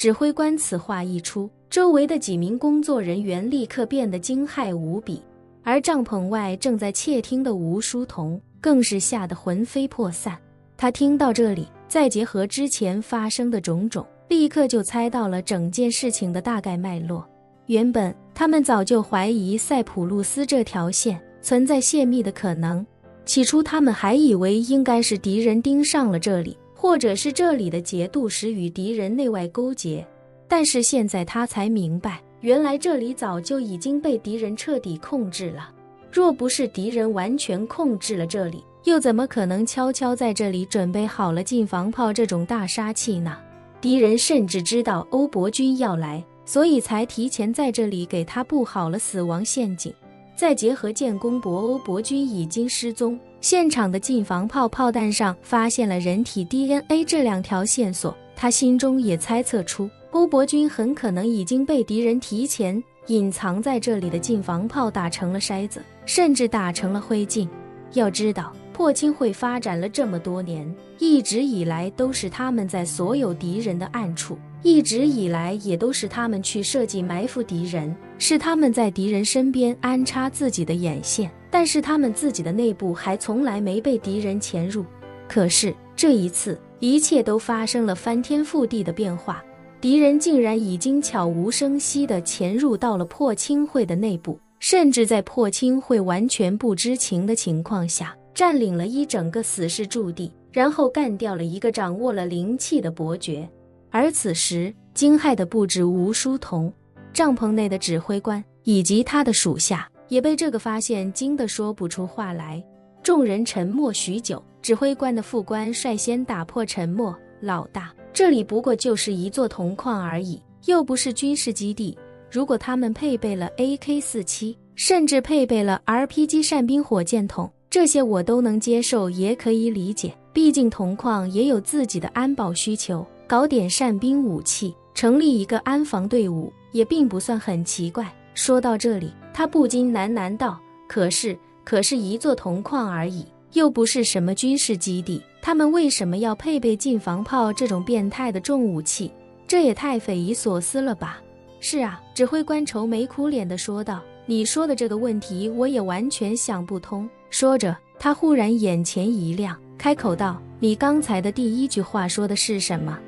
指挥官此话一出，周围的几名工作人员立刻变得惊骇无比，而帐篷外正在窃听的吴书彤更是吓得魂飞魄散。他听到这里，再结合之前发生的种种，立刻就猜到了整件事情的大概脉络。原本他们早就怀疑塞浦路斯这条线存在泄密的可能，起初他们还以为应该是敌人盯上了这里，或者是这里的节度使与敌人内外勾结，但是现在他才明白，原来这里早就已经被敌人彻底控制了。若不是敌人完全控制了这里，又怎么可能悄悄在这里准备好了禁防炮这种大杀器呢？敌人甚至知道欧伯君要来，所以才提前在这里给他布好了死亡陷阱。再结合建功伯欧伯君已经失踪，现场的禁防炮炮弹上发现了人体 DNA 这两条线索，他心中也猜测出欧伯君很可能已经被敌人提前隐藏在这里的禁防炮打成了筛子，甚至打成了灰烬。要知道破清会发展了这么多年，一直以来都是他们在所有敌人的暗处，一直以来也都是他们去设计埋伏敌人，是他们在敌人身边安插自己的眼线，但是他们自己的内部还从来没被敌人潜入。可是这一次，一切都发生了翻天覆地的变化，敌人竟然已经悄无声息地潜入到了破清会的内部，甚至在破清会完全不知情的情况下，占领了一整个死士驻地，然后干掉了一个掌握了灵气的伯爵。而此时惊骇的不止吴书彤，帐篷内的指挥官以及他的属下也被这个发现惊得说不出话来。众人沉默许久，指挥官的副官率先打破沉默：老大，这里不过就是一座铜矿而已，又不是军事基地。如果他们配备了 AK-47， 甚至配备了 RPG 扇兵火箭筒，这些我都能接受，也可以理解，毕竟铜矿也有自己的安保需求，搞点扇兵武器，成立一个安防队伍也并不算很奇怪。说到这里，他不禁喃喃道：可是一座铜矿而已，又不是什么军事基地，他们为什么要配备禁防炮这种变态的重武器？这也太匪夷所思了吧。是啊，指挥官愁眉苦脸地说道，你说的这个问题我也完全想不通。说着，他忽然眼前一亮，开口道：你刚才的第一句话说的是什么？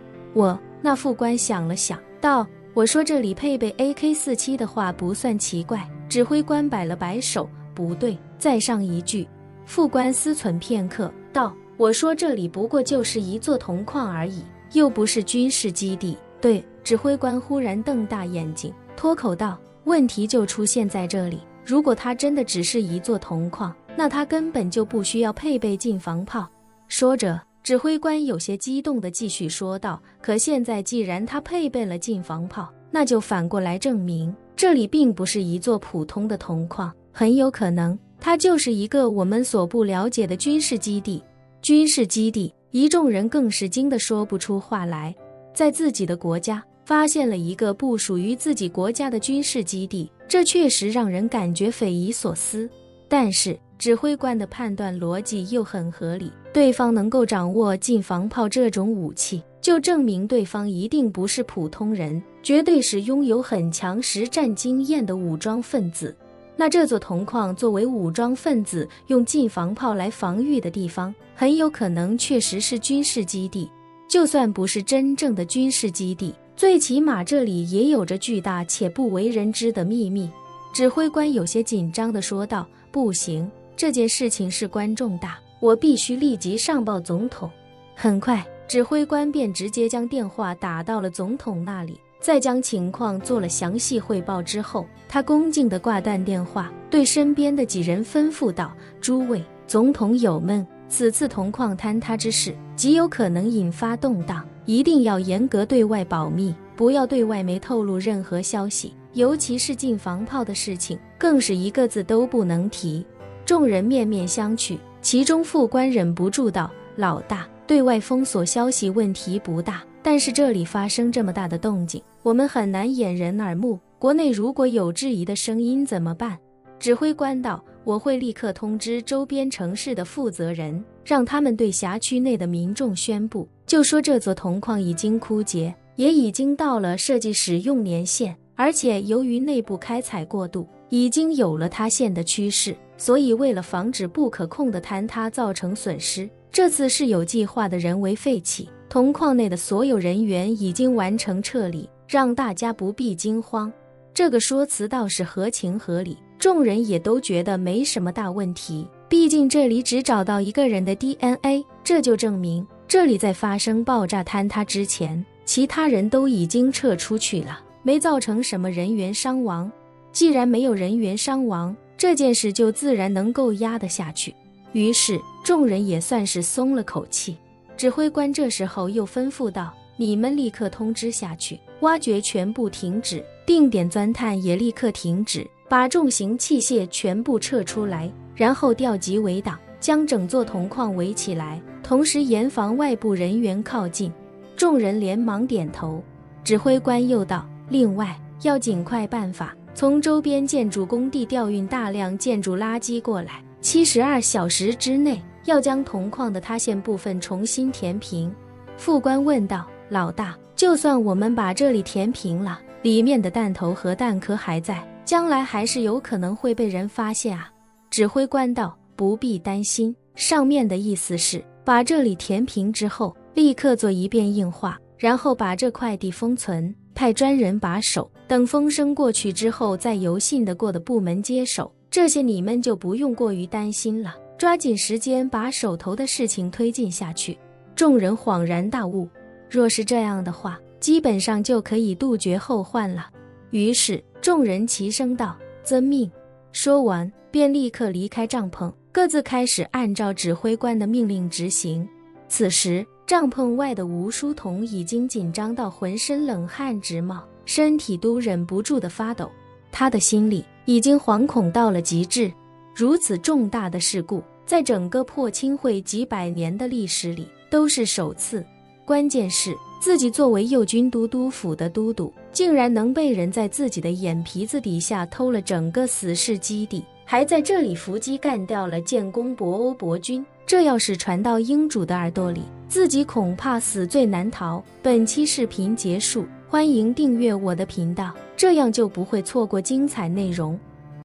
那副官想了想道：我说这里配备 AK-47的话不算奇怪。指挥官摆了摆手：不对，再上一句。副官思忖片刻道：我说这里不过就是一座铜矿而已，又不是军事基地。对，指挥官忽然瞪大眼睛，脱口道：问题就出现在这里，如果它真的只是一座铜矿，那它根本就不需要配备禁防炮。说着，指挥官有些激动地继续说道：可现在既然它配备了禁防炮，那就反过来证明这里并不是一座普通的铜矿，很有可能它就是一个我们所不了解的军事基地。军事基地，一众人更是惊得说不出话来。在自己的国家发现了一个不属于自己国家的军事基地，这确实让人感觉匪夷所思。但是指挥官的判断逻辑又很合理，对方能够掌握禁防炮这种武器，就证明对方一定不是普通人，绝对是拥有很强实战经验的武装分子。那这座铜矿作为武装分子用禁防炮来防御的地方，很有可能确实是军事基地。就算不是真正的军事基地，最起码这里也有着巨大且不为人知的秘密。指挥官有些紧张地说道：不行，这件事情事关重大，我必须立即上报总统。很快，指挥官便直接将电话打到了总统那里，在将情况做了详细汇报之后，他恭敬地挂断电话，对身边的几人吩咐道：诸位，总统有闷，此次铜矿坍塌之事极有可能引发动荡，一定要严格对外保密，不要对外媒透露任何消息，尤其是禁防炮的事情，更是一个字都不能提。众人面面相觑，其中副官忍不住道：老大，对外封锁消息问题不大，但是这里发生这么大的动静，我们很难掩人耳目，国内如果有质疑的声音怎么办？指挥官道：我会立刻通知周边城市的负责人，让他们对辖区内的民众宣布，就说这座铜矿已经枯竭，也已经到了设计使用年限，而且由于内部开采过度，已经有了塌陷的趋势，所以为了防止不可控的坍塌造成损失，这次是有计划的人为废弃。铜矿内的所有人员已经完成撤离，让大家不必惊慌。这个说辞倒是合情合理，众人也都觉得没什么大问题，毕竟这里只找到一个人的 DNA， 这就证明这里在发生爆炸坍塌之前，其他人都已经撤出去了，没造成什么人员伤亡。既然没有人员伤亡，这件事就自然能够压得下去。于是众人也算是松了口气。指挥官这时候又吩咐道：你们立刻通知下去，挖掘全部停止，定点钻探也立刻停止，把重型器械全部撤出来，然后调集围挡，将整座铜矿围起来，同时严防外部人员靠近。众人连忙点头。指挥官又道：另外要尽快办法从周边建筑工地调运大量建筑垃圾过来，72小时之内要将铜矿的塌陷部分重新填平。副官问道：老大，就算我们把这里填平了，里面的弹头和弹壳还在，将来还是有可能会被人发现啊。指挥官道：不必担心，上面的意思是把这里填平之后，立刻做一遍硬化，然后把这块地封存，派专人把守，等风声过去之后再由信得过的部门接手，这些你们就不用过于担心了，抓紧时间把手头的事情推进下去。众人恍然大悟，若是这样的话，基本上就可以杜绝后患了。于是众人齐声道：遵命。说完便立刻离开帐篷，各自开始按照指挥官的命令执行。此时帐篷外的吴书同已经紧张到浑身冷汗直冒，身体都忍不住地发抖。他的心里已经惶恐到了极致，如此重大的事故，在整个破清会几百年的历史里都是首次。关键是自己作为右军都督府的都督，竟然能被人在自己的眼皮子底下偷了整个死士基地，还在这里伏击干掉了建功博欧伯军。这要是传到英主的耳朵里，自己恐怕死罪难逃。本期视频结束，欢迎订阅我的频道，这样就不会错过精彩内容。